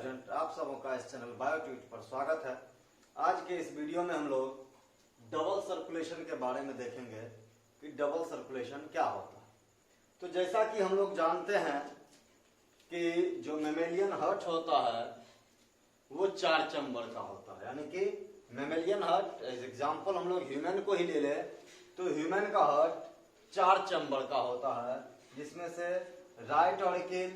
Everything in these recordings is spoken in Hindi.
स्टूडेंट, आप सबों का इस चैनल बायोट्यूट पर स्वागत है। आज के इस वीडियो में हम लोग डबल सर्कुलेशन के बारे में देखेंगे कि डबल सर्कुलेशन क्या होता है। तो जैसा कि हम लोग जानते हैं कि जो मेमेलियन हार्ट होता है वो 4 चैम्बर का होता है, यानी कि मेमेलियन हार्ट एज एग्जाम्पल हम लोग ह्यूमन को ही ले ले तो ह्यूमन का हार्ट 4 चैम्बर का होता है, जिसमें से right auricle,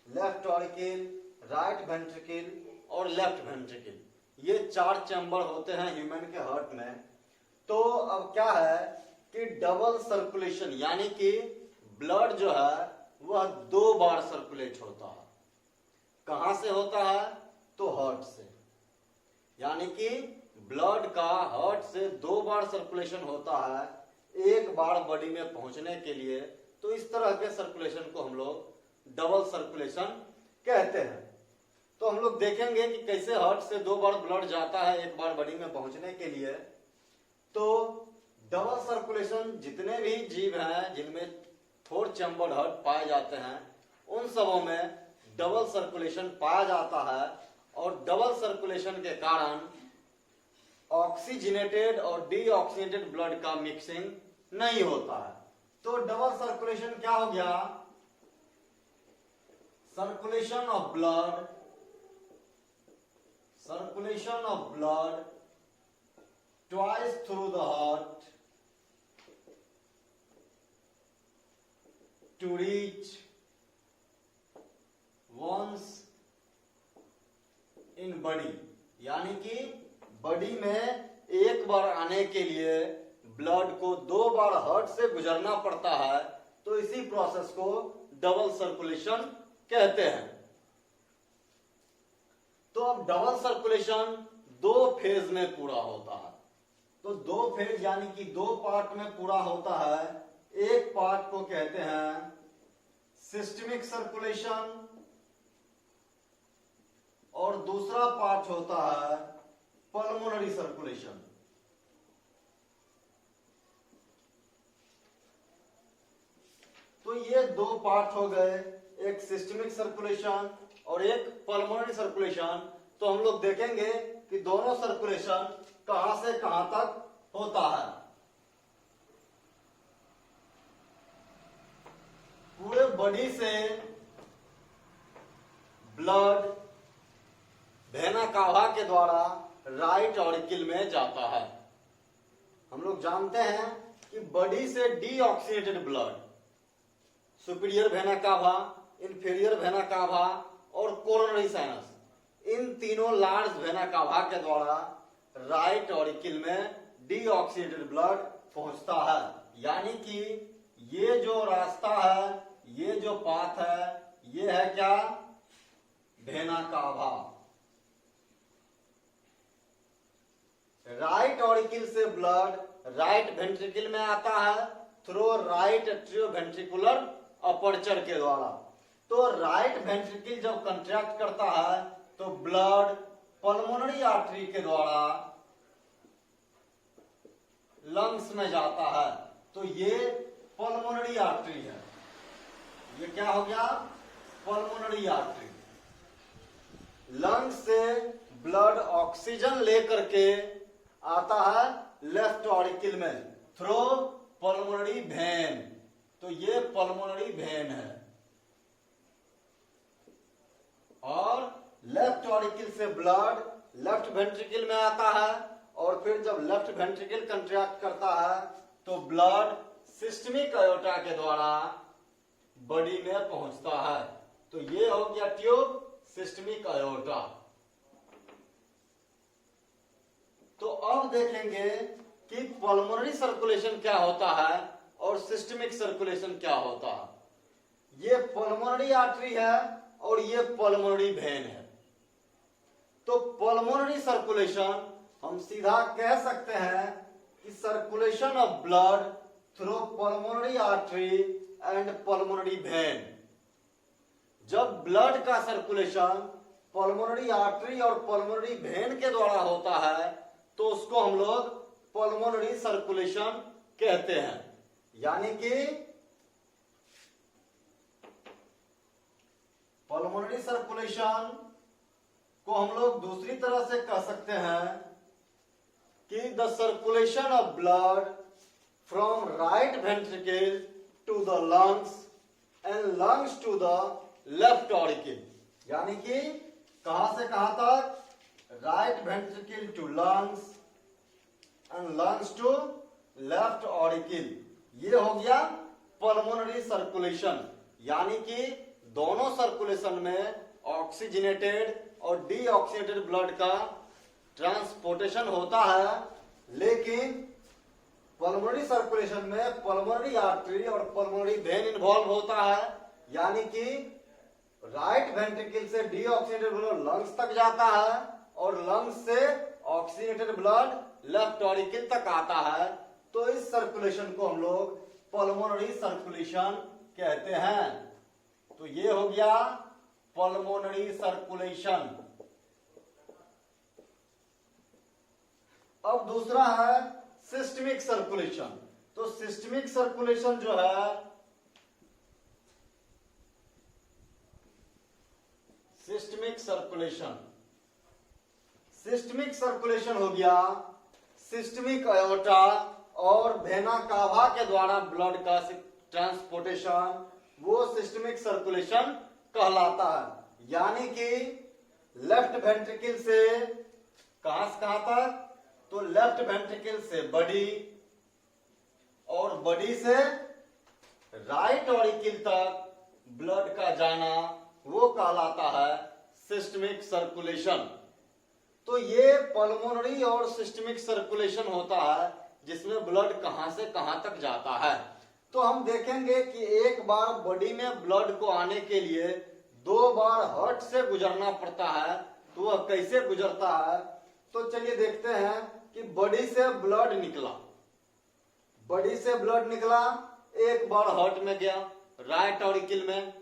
left auricle, right ventricle और लेफ्ट वेंट्रिकल, ये 4 चैम्बर होते हैं ह्यूमन के हार्ट में। तो अब क्या है कि डबल सर्कुलेशन यानी कि ब्लड जो है वह 2 बार सर्कुलेट होता है। कहां से होता है? तो हार्ट से, यानी कि ब्लड का हार्ट से 2 बार सर्कुलेशन होता है, एक बार बॉडी में पहुंचने के लिए। तो इस तरह के सर्कुलेशन को हम लोग डबल सर्कुलेशन कहते हैं। तो हम लोग देखेंगे कि कैसे हार्ट से 2 बार ब्लड जाता है एक बार बॉडी में पहुंचने के लिए। तो डबल सर्कुलेशन जितने भी जीव हैं जिनमें 4 चैम्बर हार्ट पाए जाते हैं उन सबों में डबल सर्कुलेशन पाया जाता है, और डबल सर्कुलेशन के कारण ऑक्सीजनेटेड और डीऑक्सीजनेटेड ब्लड का मिक्सिंग नहीं होता है। तो डबल सर्कुलेशन क्या हो गया? Circulation of blood twice through the heart to reach once in body, यानी कि बॉडी में एक बार आने के लिए ब्लड को 2 बार हार्ट से गुजरना पड़ता है। तो इसी प्रोसेस को डबल सर्कुलेशन कहते हैं। तो अब डबल सर्कुलेशन 2 फेज में पूरा होता है। तो 2 फेज यानी कि 2 पार्ट में पूरा होता है। एक पार्ट को कहते हैं सिस्टमिक सर्कुलेशन और दूसरा पार्ट होता है पल्मोनरी सर्कुलेशन। तो ये 2 पार्ट हो गए, एक सिस्टमिक सर्कुलेशन और एक पल्मोनरी सर्कुलेशन। तो हम लोग देखेंगे कि दोनों सर्कुलेशन कहां से कहां तक होता है। पूरे बॉडी से ब्लड वेना कावा के द्वारा राइट ऑरिकिल में जाता है। हम लोग जानते हैं कि बॉडी से deoxygenated blood superior vena cava, inferior vena cava और कोरोनरी साइनस, इन तीनों लार्ज वेना कावा के द्वारा राइट ऑरिकिल में डीऑक्सीजनेटेड ब्लड पहुंचता है। यानी कि ये जो रास्ता है, ये जो पाथ है, ये है क्या? Vena cava. राइट ऑरिकिल से ब्लड राइट वेंट्रिकल में आता है थ्रू राइट एट्रियोवेंट्रिकुलर अपर्चर के द्वारा। तो राइट वेंट्रिकल जब कंट्रैक्ट करता है तो ब्लड पल्मोनरी आर्टरी के द्वारा लंग्स में जाता है। तो ये पल्मोनरी आर्टरी है। ये क्या हो गया? Pulmonary artery. लंग्स से ब्लड ऑक्सीजन लेकर के आता है लेफ्ट ऑरिकिल में थ्रू पल्मोनरी वेन। तो ये पल्मोनरी वेन है, और लेफ्ट ऑरिकिल से ब्लड लेफ्ट वेंट्रिकल में आता है, और फिर जब लेफ्ट वेंट्रिकल कंट्रैक्ट करता है तो ब्लड सिस्टमिक अयोटा के द्वारा बॉडी में पहुंचता है। तो ये हो गया ट्यूब सिस्टमिक अयोटा। तो अब देखेंगे कि पल्मोनरी सर्कुलेशन क्या होता है और सिस्टमिक सर्कुलेशन क्या होता है। ये पल्मोनरी आर्टरी है और ये पल्मोनरी वेन है। तो पल्मोनरी सर्कुलेशन हम सीधा कह सकते हैं कि circulation of blood through pulmonary artery and pulmonary vein. जब ब्लड का सर्कुलेशन पल्मोनरी आर्टरी और पल्मोनरी वेन के द्वारा होता है तो उसको हम लोग पल्मोनरी सर्कुलेशन कहते हैं। यानी कि पल्मोनरी सर्कुलेशन को हम लोग दूसरी तरह से कह सकते हैं कि the circulation of blood from right ventricle to the lungs and lungs to the left auricle, यानी कि कहां से कहां तक, right ventricle to lungs and lungs to left auricle. ये हो गया पल्मोनरी सर्कुलेशन, यानी कि दोनों सर्कुलेशन में ऑक्सीजनेटेड और डीऑक्सीजनेटेड ब्लड का ट्रांसपोर्टेशन होता है, लेकिन पल्मोनरी सर्कुलेशन में पल्मोनरी आर्टरी और पल्मोनरी वेन इन्वॉल्व होता है, यानी कि राइट वेंट्रिकल से डीऑक्सीजनेटेड ब्लड लंग्स तक जाता है और लंग्स से ऑक्सीजनेटेड ब्लड लेफ्ट ऑरिकल तक आता है। तो इस सर्कुलेशन को हम लोग पल्मोनरी सर्कुलेशन कहते हैं। तो ये हो गया पल्मोनरी सर्कुलेशन। अब दूसरा है सिस्टमिक सर्कुलेशन। तो सिस्टमिक सर्कुलेशन जो है, सिस्टमिक सर्कुलेशन हो गया सिस्टमिक अयोर्टा और वेना कावा के द्वारा ब्लड का ट्रांसपोर्टेशन, वो सिस्टमिक सर्कुलेशन कहलाता है। यानी कि लेफ्ट वेंट्रिकल से कहां तक, तो लेफ्ट वेंट्रिकल से बॉडी और बॉडी से राइट ऑरिकल तक ब्लड का जाना, वो कहलाता है सिस्टमिक सर्कुलेशन। तो ये पल्मोनरी और सिस्टमिक सर्कुलेशन होता है, जिसमें ब्लड कहां से कहां तक जाता है। तो हम देखेंगे कि एक बार बॉडी में ब्लड को आने के लिए 2 बार हार्ट से गुजरना पड़ता है। तो वह कैसे गुजरता है, तो चलिए देखते हैं कि बॉडी से ब्लड निकला, एक बार हार्ट में गया राइट ऑरिकल में,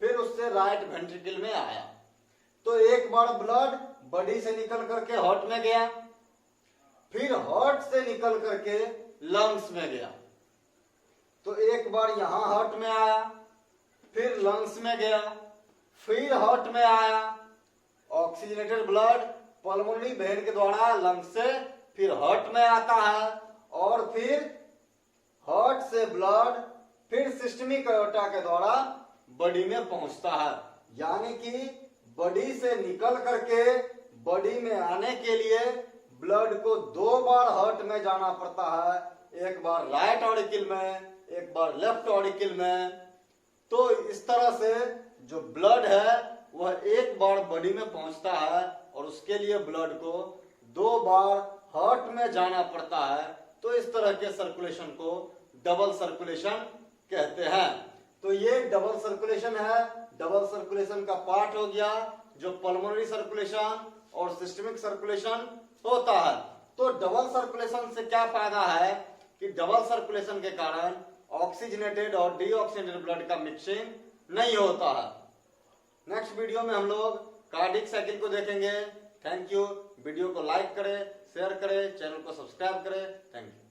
फिर उससे राइट वेंट्रिकल में आया। तो एक बार ब्लड बॉडी से निकल करके हार्ट में गया, फिर हार्ट से निकल करके लंग्स में गया। तो एक बार यहां हार्ट में आया, फिर लंग्स में गया, फिर हार्ट में आया। ऑक्सीजनेटेड ब्लड पल्मोनरी वेन के द्वारा लंग्स से फिर हार्ट में आता है, और फिर हार्ट से ब्लड फिर सिस्टमिक अयोर्टा के द्वारा बॉडी में पहुंचता है। यानी कि बॉडी से निकल करके बॉडी में आने के लिए ब्लड को 2 बार हार्ट में जाना पड़ता है, एक बार राइट ऑरिकल में, एक बार लेफ्ट ऑरिकल में। तो इस तरह से जो ब्लड है वह एक बार बॉडी में पहुंचता है, और उसके लिए ब्लड को 2 बार हार्ट में जाना पड़ता है। तो इस तरह के सर्कुलेशन को डबल सर्कुलेशन कहते हैं। तो ये डबल सर्कुलेशन है। डबल सर्कुलेशन का पार्ट हो गया जो पल्मोनरी सर्कुलेशन और सिस्टमिक सर्कुलेशन होता है। तो डबल सर्कुलेशन से क्या फायदा है कि डबल सर्कुलेशन के कारण ऑक्सीजनेटेड और डीऑक्सीजनेटेड ब्लड का मिक्सिंग नहीं होता है। नेक्स्ट वीडियो में हम लोग कार्डियक साइकिल को देखेंगे। Thank you. वीडियो को लाइक करें, शेयर करें, चैनल को सब्सक्राइब करें। Thank you.